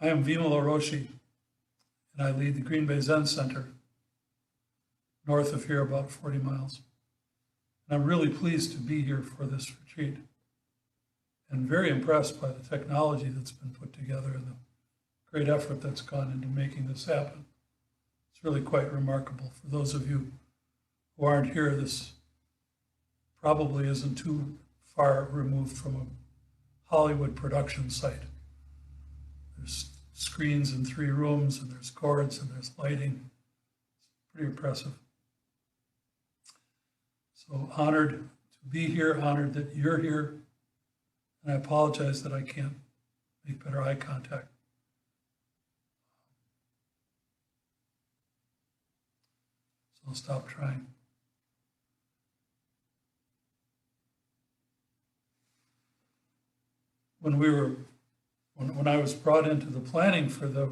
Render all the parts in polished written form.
I am Vimala Roshi, and I lead the Green Bay Zen Center, north of here about 40 miles. And I'm really pleased to be here for this retreat and very impressed by the technology that's been put together and the great effort that's gone into making this happen. It's really quite remarkable. For those of you who aren't here, this probably isn't too far removed from a Hollywood production site. There's screens in 3 rooms, and there's cords, and there's lighting. It's pretty impressive. So honored to be here, honored that you're here, and I apologize that I can't make better eye contact. So I'll stop trying. When I was brought into the planning for the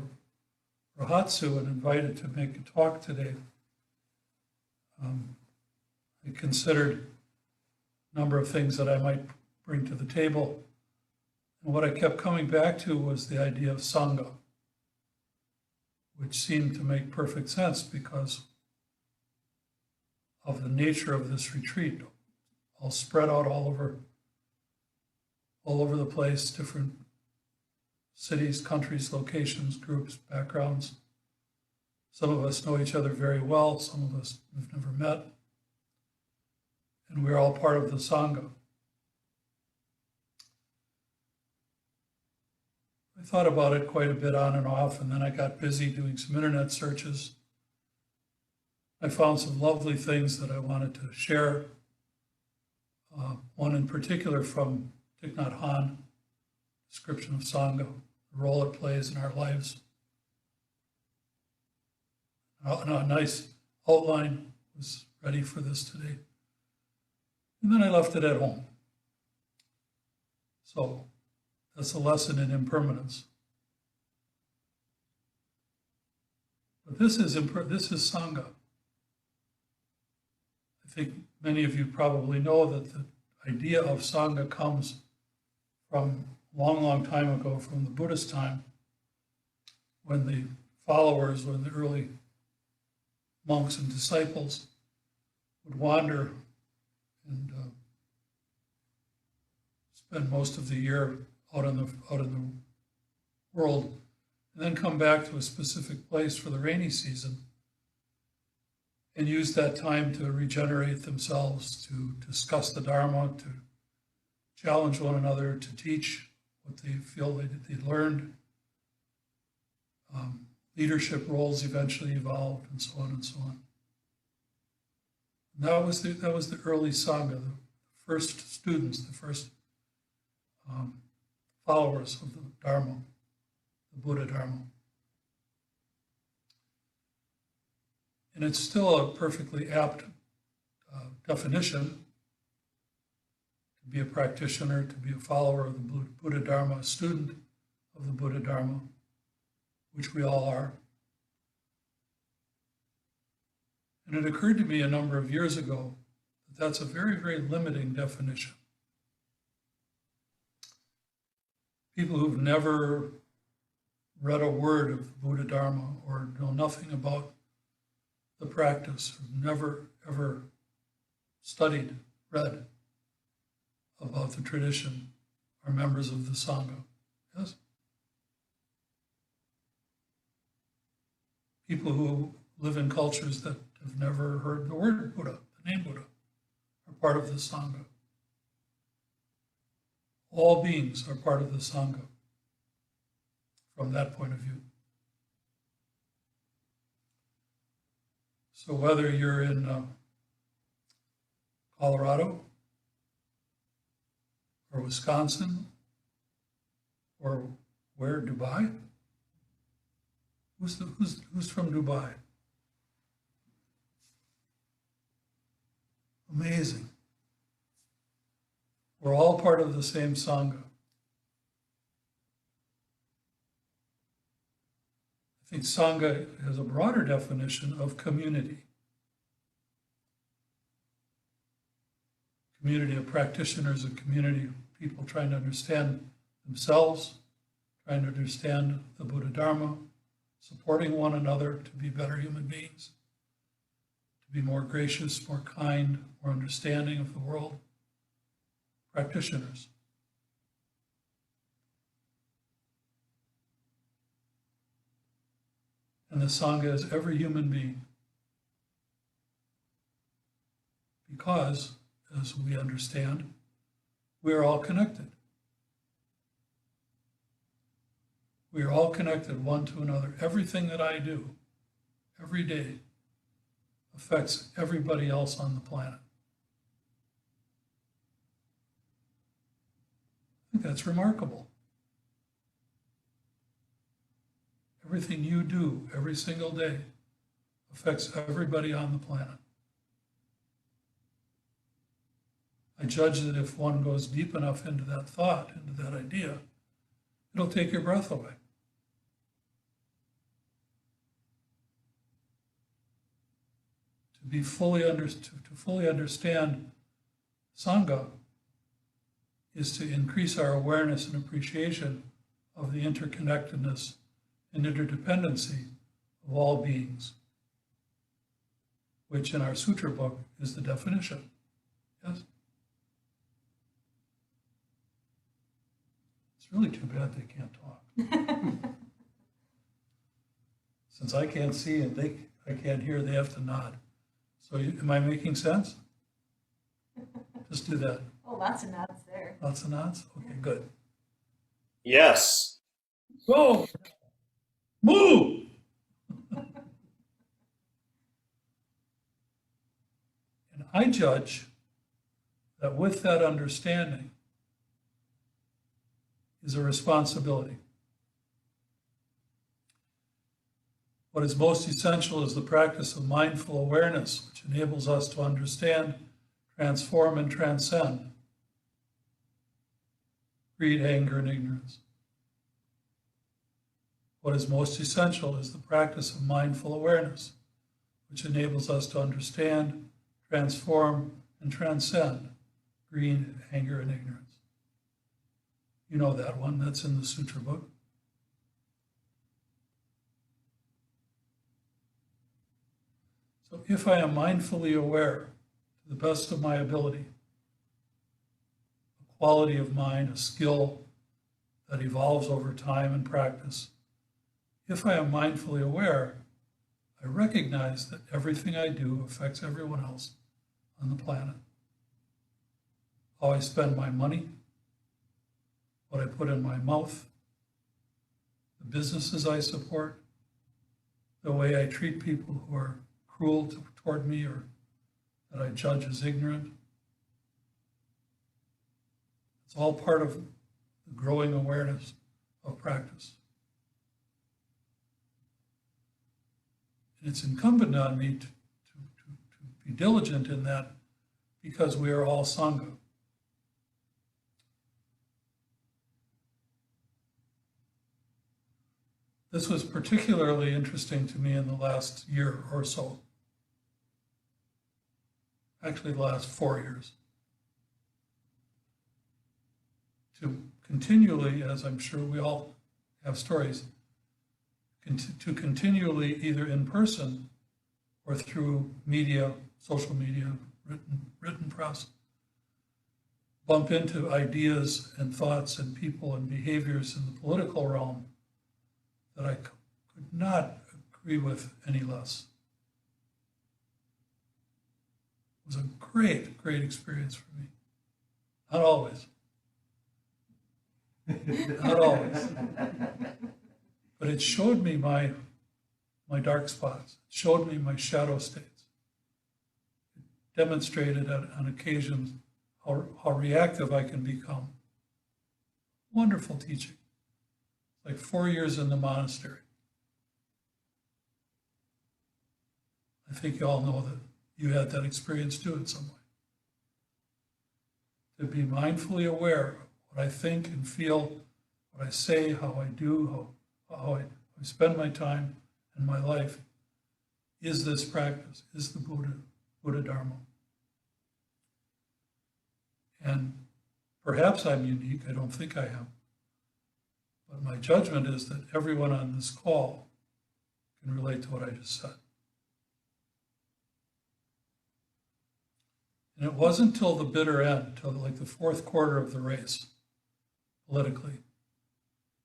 Rohatsu and invited to make a talk today, I considered a number of things that I might bring to the table. And what I kept coming back to was the idea of Sangha, which seemed to make perfect sense because of the nature of this retreat, all spread out all over the place, different cities, countries, locations, groups, backgrounds. Some of us know each other very well, some of us we've never met, and we're all part of the Sangha. I thought about it quite a bit on and off, and then I got busy doing some internet searches. I found some lovely things that I wanted to share. One in particular from Thich Nhat Hanh, description of Sangha, the role it plays in our lives. A nice outline was ready for this today. And then I left it at home. So that's a lesson in impermanence. But this is Sangha. I think many of you probably know that the idea of Sangha comes from a long, long time ago, from the Buddhist time, when the followers, when the early monks and disciples would wander and spend most of the year out in the world, and then come back to a specific place for the rainy season and use that time to regenerate themselves, to discuss the Dharma, to challenge one another, to teach what they feel they'd learned. Leadership roles eventually evolved, and so on and so on. And that was the early Sangha, the first students, the first followers of the Dharma, the Buddha Dharma. And it's still a perfectly apt definition to be a practitioner, to be a follower of the Buddha Dharma, a student of the Buddha Dharma, which we all are. And it occurred to me a number of years ago that that's a very, very limiting definition. People who've never read a word of the Buddha Dharma or know nothing about the practice, who've never, ever studied, read about the tradition, are members of the Sangha. Yes? People who live in cultures that have never heard the word Buddha, the name Buddha, are part of the Sangha. All beings are part of the Sangha from that point of view. So whether you're in Colorado or Wisconsin or where, Dubai? Who's from Dubai? Amazing. We're all part of the same Sangha. I think Sangha has a broader definition of community. Community of practitioners, a community of people trying to understand themselves, trying to understand the Buddha Dharma, supporting one another to be better human beings, to be more gracious, more kind, more understanding of the world, practitioners. And the Sangha is every human being. Because, as we understand, we are all connected. We are all connected one to another. Everything that I do every day affects everybody else on the planet. I think that's remarkable. Everything you do every single day affects everybody on the planet. I judge that if one goes deep enough into that thought, into that idea, it'll take your breath away. To fully understand Sangha is to increase our awareness and appreciation of the interconnectedness and interdependency of all beings, which in our sutra book is the definition. Yes? It's really too bad they can't talk. Since I can't see and I can't hear, they have to nod. So am I making sense? Just do that. Oh, lots of nods there. Lots of nods? Okay, good. Yes. Go! Move! And I judge that with that understanding is a responsibility. What is most essential is the practice of mindful awareness, which enables us to understand, transform, and transcend greed, anger, and ignorance. What is most essential is the practice of mindful awareness, which enables us to understand, transform, and transcend greed, anger, and ignorance. You know that one, that's in the Sutra book. So if I am mindfully aware, to the best of my ability, a quality of mind, a skill that evolves over time and practice, if I am mindfully aware, I recognize that everything I do affects everyone else on the planet. How I spend my money, what I put in my mouth, the businesses I support, the way I treat people who are cruel toward me or that I judge as ignorant. It's all part of the growing awareness of practice. And it's incumbent on me to be diligent in that because we are all Sangha. This was particularly interesting to me in the last year or so. Actually, the last 4 years. To continually, as I'm sure we all have stories, to continually, either in person or through media, social media, written press, bump into ideas and thoughts and people and behaviors in the political realm that I could not agree with any less. It was a great, great experience for me. Not always. Not always. But it showed me my dark spots. It showed me my shadow states. It demonstrated on occasions how reactive I can become. Wonderful teaching. Like 4 years in the monastery. I think you all know that you had that experience too in some way. To be mindfully aware of what I think and feel, what I say, how I do, how I spend my time and my life, is this practice, is the Buddha Dharma. And perhaps I'm unique, I don't think I am. But my judgment is that everyone on this call can relate to what I just said. And it wasn't till the bitter end, till like the fourth quarter of the race, politically,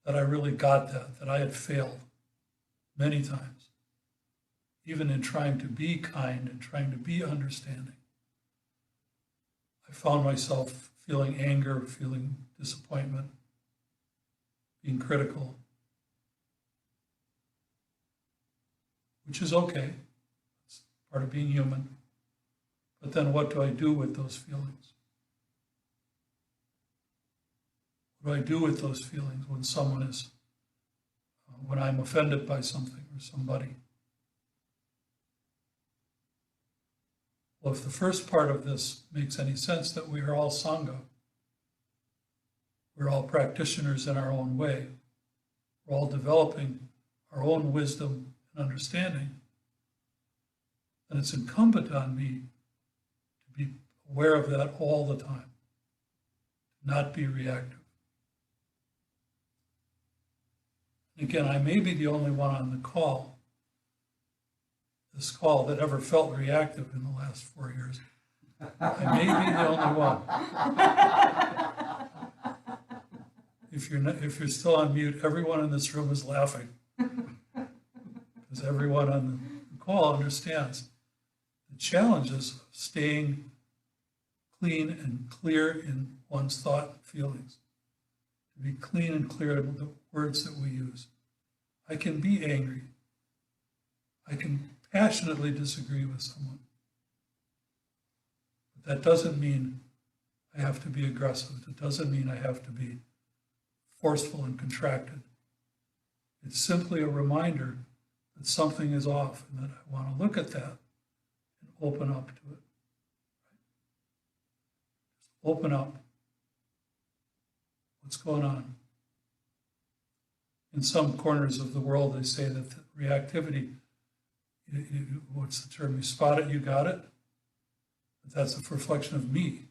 that I really got that I had failed many times, even in trying to be kind and trying to be understanding. I found myself feeling anger, feeling disappointment, being critical, which is okay. It's part of being human. But then what do I do with those feelings? What do I do with those feelings when someone is, when I'm offended by something or somebody? Well, if the first part of this makes any sense, that we are all Sangha, we're all practitioners in our own way, we're all developing our own wisdom and understanding, then it's incumbent on me to be aware of that all the time, not be reactive. Again, I may be the only one on the call, this call, that ever felt reactive in the last 4 years. I may be the only one. If you're still on mute, everyone in this room is laughing. Because everyone on the call understands the challenges of staying clean and clear in one's thought and feelings. To be clean and clear in the words that we use. I can be angry. I can passionately disagree with someone. But that doesn't mean I have to be aggressive. It doesn't mean I have to be forceful and contracted. It's simply a reminder that something is off and that I want to look at that and open up to it. Just open up. What's going on? In some corners of the world, they say that the reactivity, what's the term? You spot it, you got it. But that's a reflection of me,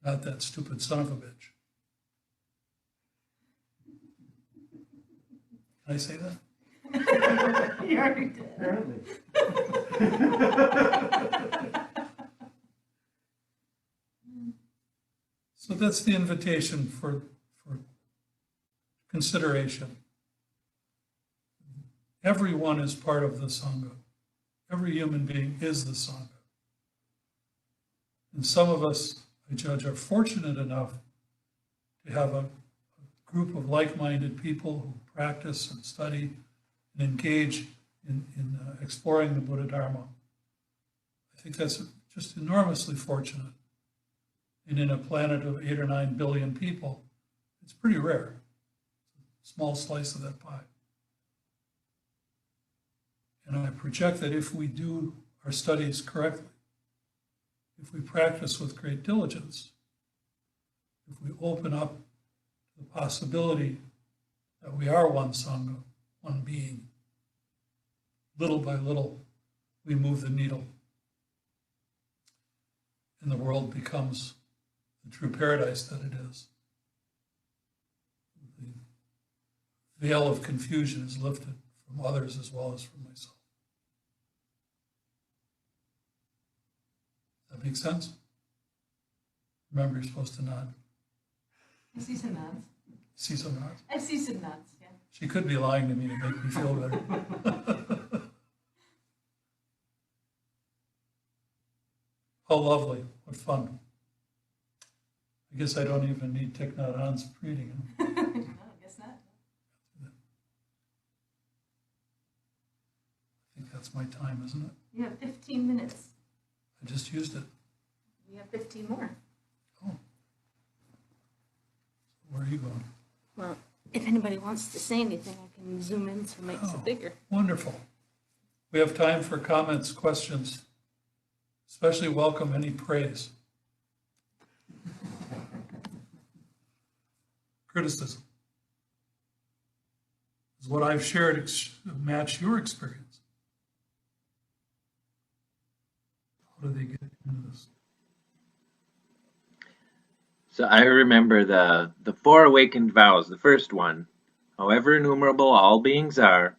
not that stupid son of a bitch. Can I say that? You already did. Apparently. So that's the invitation for consideration. Everyone is part of the Sangha. Every human being is the Sangha. And some of us, I judge, are fortunate enough to have a group of like-minded people who practice and study and engage in exploring the Buddha Dharma. I think that's just enormously fortunate. And in a planet of 8 or 9 billion people, it's pretty rare. It's a small slice of that pie. And I project that if we do our studies correctly, if we practice with great diligence, if we open up the possibility that we are one Sangha, one being, little by little, we move the needle. And the world becomes the true paradise that it is. The veil of confusion is lifted from others as well as from myself. Does that make sense? Remember, you're supposed to nod. I see some nods. See some nods? I see some nods, yeah. She could be lying to me to make me feel better. How lovely. What fun. I guess I don't even need Thich Nhat Hanh's reading. No, I guess not. I think that's my time, isn't it? You have 15 minutes. I just used it. You have 15 more. Oh. Where are you going? Well, if anybody wants to say anything, I can zoom in so it makes it bigger. Wonderful. We have time for comments, questions. Especially welcome any praise. Criticism. Does what I've shared match your experience? How do they get into this? So I remember the four awakened vows, the first one. However innumerable all beings are,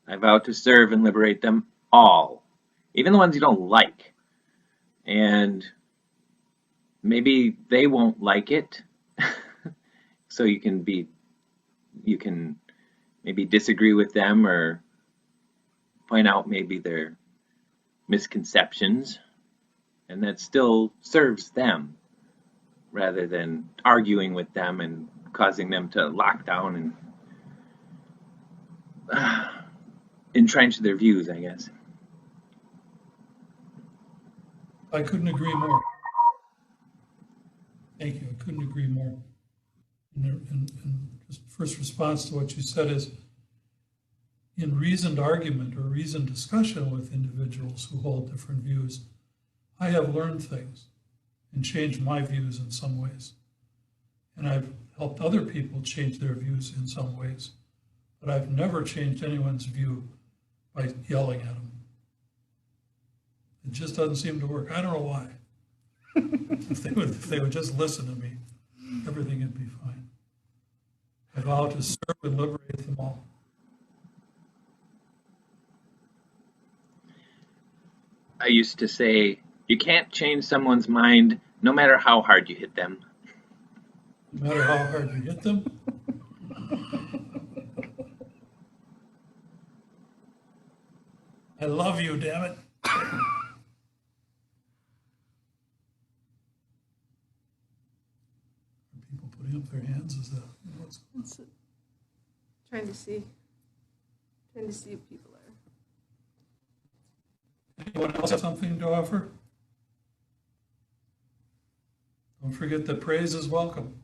I vow to serve and liberate them all, even the ones you don't like. And maybe they won't like it, so you can maybe disagree with them or point out maybe their misconceptions, and that still serves them rather than arguing with them and causing them to lock down and entrench their views, I guess. I couldn't agree more. Thank you. I couldn't agree more. And just first response to what you said is, in reasoned argument or reasoned discussion with individuals who hold different views, I have learned things and changed my views in some ways. And I've helped other people change their views in some ways. But I've never changed anyone's view by yelling at them. It just doesn't seem to work. I don't know why. If they would just listen to me, everything would be fine. I vow to serve and liberate them all. I used to say, you can't change someone's mind no matter how hard you hit them. No matter how hard you hit them. I love you, damn it. Are people putting up their hands? Is that what's That's it. Trying to see if people are. anyone else have something to offer? Don't forget that praise is welcome.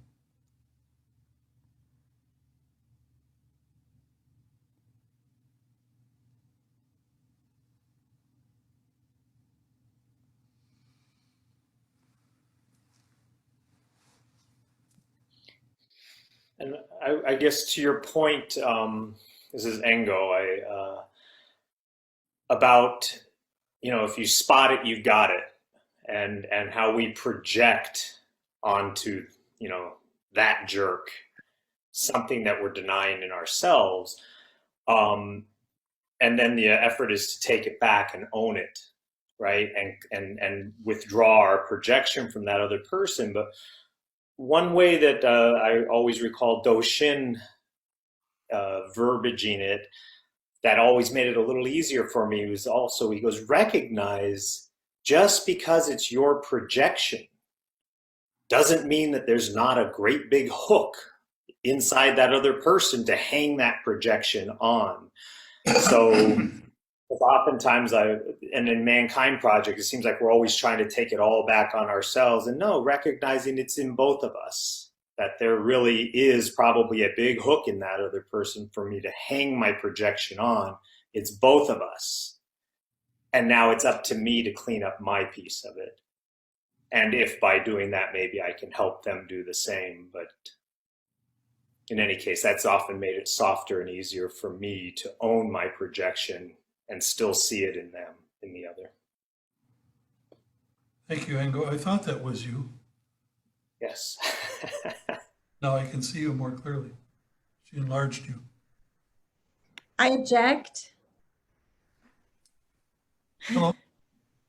And I guess to your point, this is Engo, about, if you spot it, you got it. And how we project onto, that jerk, something that we're denying in ourselves. And then the effort is to take it back and own it, right? And withdraw our projection from that other person. But one way that I always recall Doshin verbaging it that always made it a little easier for me was also, he goes, recognize just because it's your projection doesn't mean that there's not a great big hook inside that other person to hang that projection on. So oftentimes and in Mankind Project, it seems like we're always trying to take it all back on ourselves. And no, recognizing it's in both of us, that there really is probably a big hook in that other person for me to hang my projection on. It's both of us. And now it's up to me to clean up my piece of it. And if by doing that, maybe I can help them do the same. But in any case, that's often made it softer and easier for me to own my projection and still see it in them, in the other. Thank you, Engo. I thought that was you. Yes. Now I can see you more clearly. She enlarged you. I object. Hello.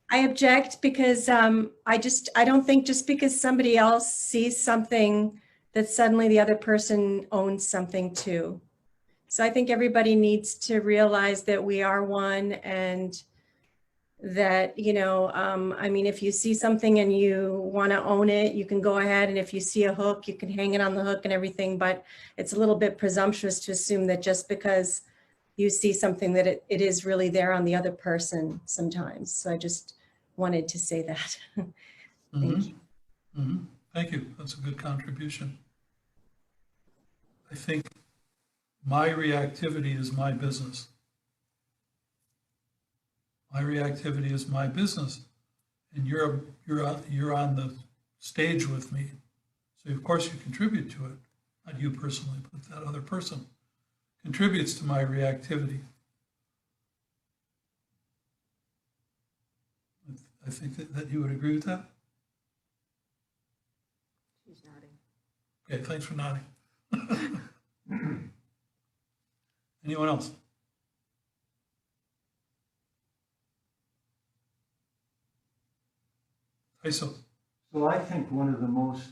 I object because I don't think just because somebody else sees something that suddenly the other person owns something too. So I think everybody needs to realize that we are one, and that, I mean, if you see something and you want to own it, you can go ahead. And if you see a hook, you can hang it on the hook and everything. But it's a little bit presumptuous to assume that just because you see something that it is really there on the other person sometimes. So I just wanted to say that. Thank you. Mm-hmm. Thank you. That's a good contribution. I think my reactivity is my business. My reactivity is my business, and you're on the stage with me. So of course you contribute to it. Not you personally, but that other person contributes to my reactivity. I think that you would agree with that. She's nodding. Okay, thanks for nodding. Anyone else? Teisho. So I think one of the most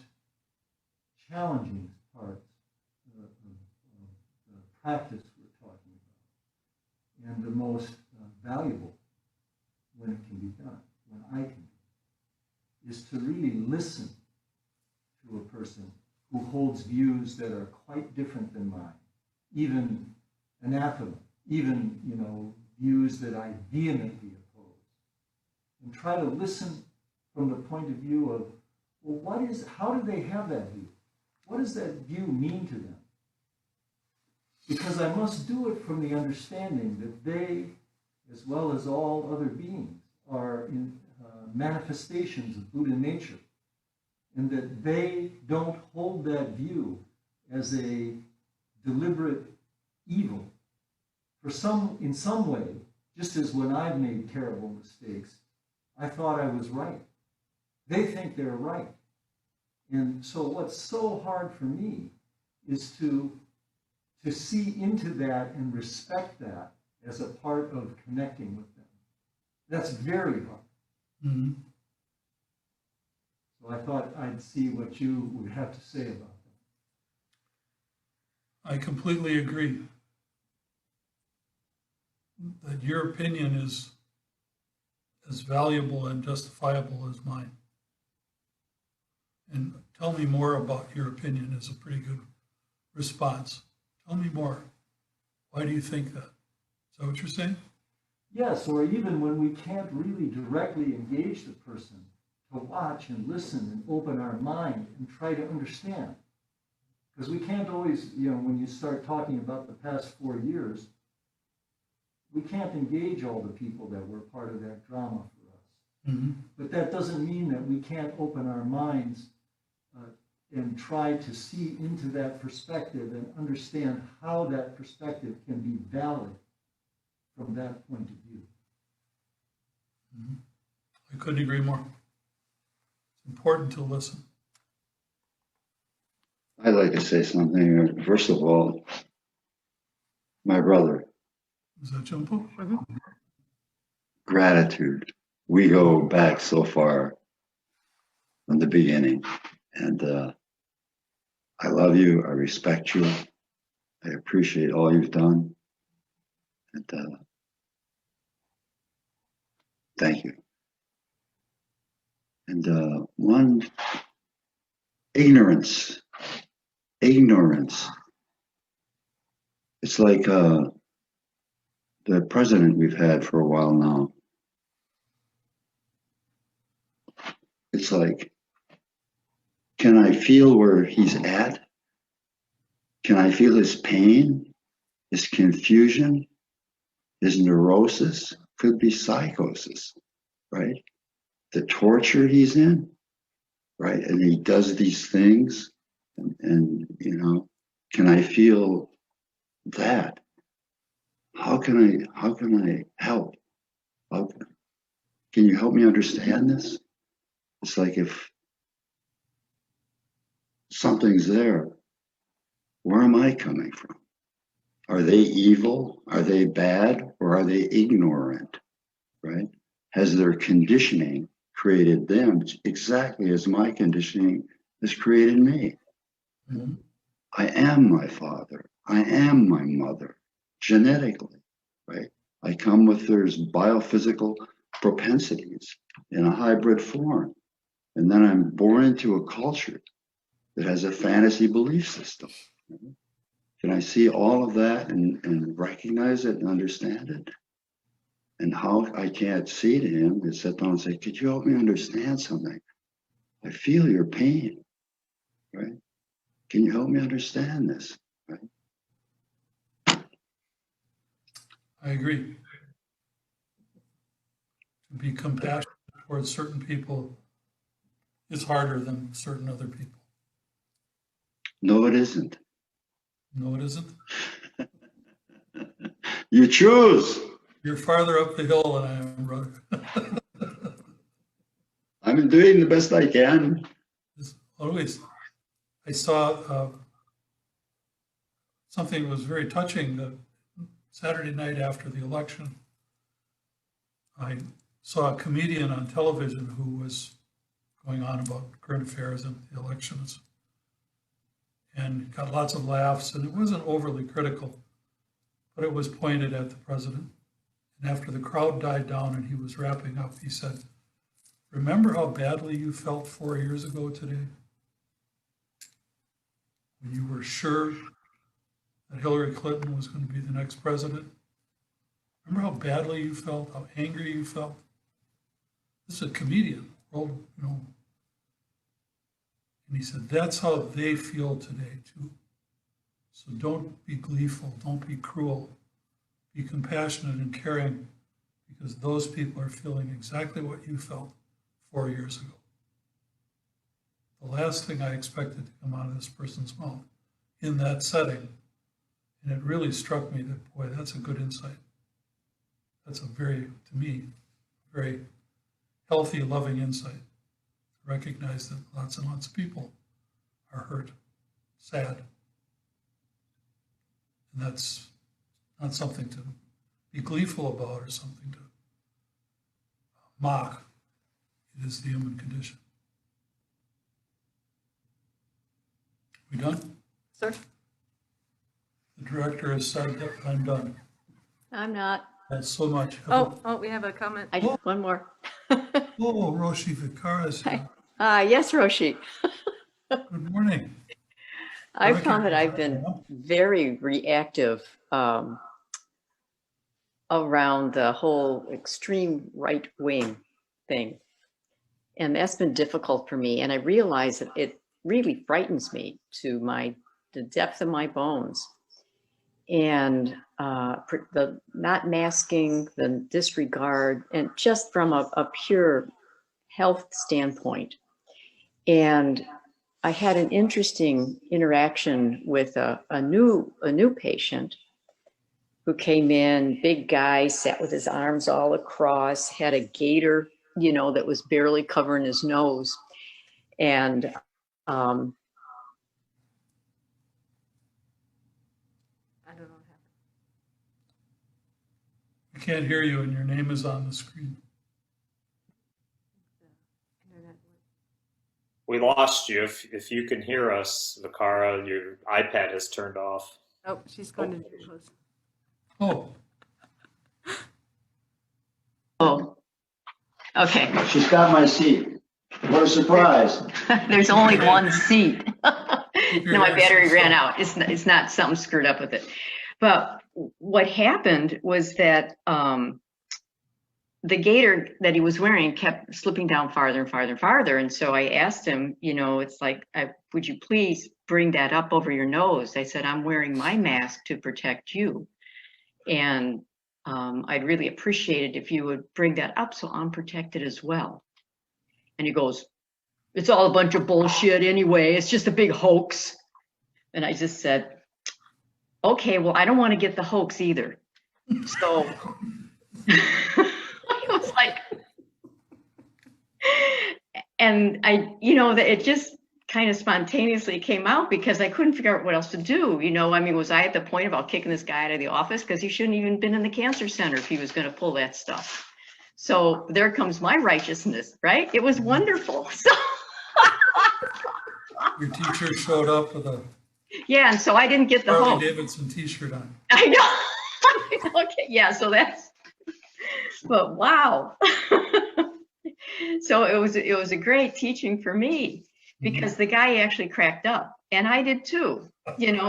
challenging parts of the practice we're talking about, and the most valuable when it can be done, when I can do it, is to really listen to a person who holds views that are quite different than mine, even anathema, even, views that I vehemently oppose, and try to listen from the point of view of, well, how do they have that view? What does that view mean to them? Because I must do it from the understanding that they, as well as all other beings, are in manifestations of Buddha nature, and that they don't hold that view as a deliberate evil. In some way, just as when I've made terrible mistakes, I thought I was right. They think they're right. And so what's so hard for me is to see into that and respect that as a part of connecting with them. That's very hard. Mm-hmm. So I thought I'd see what you would have to say about that. I completely agree that your opinion is as valuable and justifiable as mine. And tell me more about your opinion is a pretty good response. Tell me more. Why do you think that? Is that what you're saying? Yes, or even when we can't really directly engage the person, to watch and listen and open our mind and try to understand. Because we can't always, when you start talking about the past 4 years, we can't engage all the people that were part of that drama for us. Mm-hmm. But that doesn't mean that we can't open our minds and try to see into that perspective and understand how that perspective can be valid from that point of view. Mm-hmm. I couldn't agree more. It's important to listen. I'd like to say something. First of all, my brother, Is that Jumpo? gratitude. We go back so far from the beginning. And I love you. I respect you. I appreciate all you've done. And thank you. And one, ignorance. It's like the president we've had for a while now. It's like, can I feel where he's at? Can I feel his pain, his confusion, his neurosis? Could be psychosis, right? The torture he's in, right? And he does these things, and can I feel that? How can I help? Can you help me understand this? It's like if something's there, where am I coming from? Are they evil? Are they bad? Or are they ignorant? Right? Has their conditioning created them exactly as my conditioning has created me? Mm-hmm. I am my father. I am my mother, genetically, right? I come with their biophysical propensities in a hybrid form. And then I'm born into a culture that has a fantasy belief system. Can I see all of that and recognize it and understand it? And how I can't see to him is sit down and say, could you help me understand something? I feel your pain, right? Can you help me understand this, right? I agree. To be compassionate towards certain people is harder than certain other people. No, it isn't. No, it isn't. You choose. You're farther up the hill than I am, brother. I'm doing the best I can. Always. I saw something that was very touching. The Saturday night after the election, I saw a comedian on television who was going on about current affairs and the elections, and got lots of laughs, and it wasn't overly critical, but it was pointed at the president. And after the crowd died down and he was wrapping up, he said, "Remember how badly you felt 4 years ago today? When you were sure that Hillary Clinton was going to be the next president? Remember how badly you felt, how angry you felt?" This is a comedian, world, you know. And he said, that's how they feel today too. So don't be gleeful, don't be cruel, be compassionate and caring, because those people are feeling exactly what you felt 4 years ago. The last thing I expected to come out of this person's mouth in that setting, and it really struck me that, boy, that's a good insight. That's a very, to me, very healthy, loving insight. To recognize that lots and lots of people are hurt, sad. And that's not something to be gleeful about or something to mock. It is the human condition. We done? Sir? The director has said that I'm done. I'm not. That's so much. Oh, we have a comment. One more. Oh, Roshi Vikara is here. Yes, Roshi. Good morning. I've found that I've been very reactive around the whole extreme right wing thing. And that's been difficult for me. And I realize that it really frightens me to the depth of my bones. And the not masking, the disregard, and just from a pure health standpoint. And I had an interesting interaction with a new patient who came in, big guy, sat with his arms all across, had a gaiter, that was barely covering his nose. And I don't know what happened. I can't hear you and your name is on the screen. Internet. We lost you. If you can hear us, Vikara, your iPad has turned off. Oh, she's going to close. Oh, oh, okay. She's got my seat. What a surprise. There's only one seat. keep your No, my hands battery to ran yourself. out. It's not something screwed up with it. But what happened was that the gaiter that he was wearing kept slipping down farther and farther and farther. And so I asked him, it's like, would you please bring that up over your nose? I said, I'm wearing my mask to protect you. And I'd really appreciate it if you would bring that up so I'm protected as well. And he goes, it's all a bunch of bullshit anyway. It's just a big hoax. And I just said, okay, well, I don't want to get the hoax either. So I was like, and that it just kind of spontaneously came out because I couldn't figure out what else to do. Was I at the point about kicking this guy out of the office? Because he shouldn't even been in the cancer center if he was going to pull that stuff. So there comes my righteousness, right? It was wonderful. So Your teacher showed up with a yeah, and so I didn't get the Harley hope. Davidson t-shirt on. I know. Okay, yeah, so but wow. So it was a great teaching for me because the guy actually cracked up and I did too,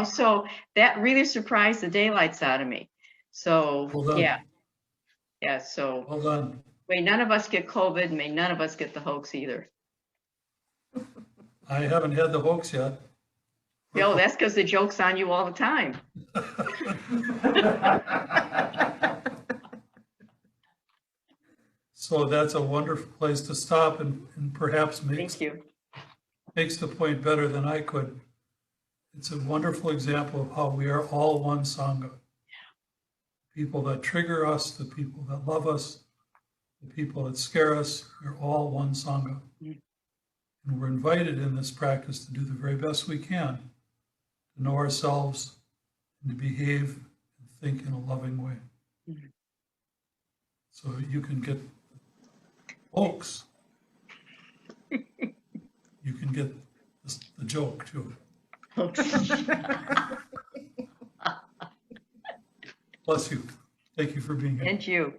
so that really surprised the daylights out of me. So Well done. yeah, so Well done. may none of us get COVID, may none of us get the hoax either. I haven't had the hoax yet. That's because the joke's on you all the time. So that's a wonderful place to stop and perhaps makes the point better than I could. It's a wonderful example of how we are all one Sangha. People that trigger us, the people that love us, the people that scare us, we're all one Sangha. And we're invited in this practice to do the very best we can, to know ourselves and to behave and think in a loving way. So you can get folks, you can get the joke too. Bless you. Thank you for being here. And you.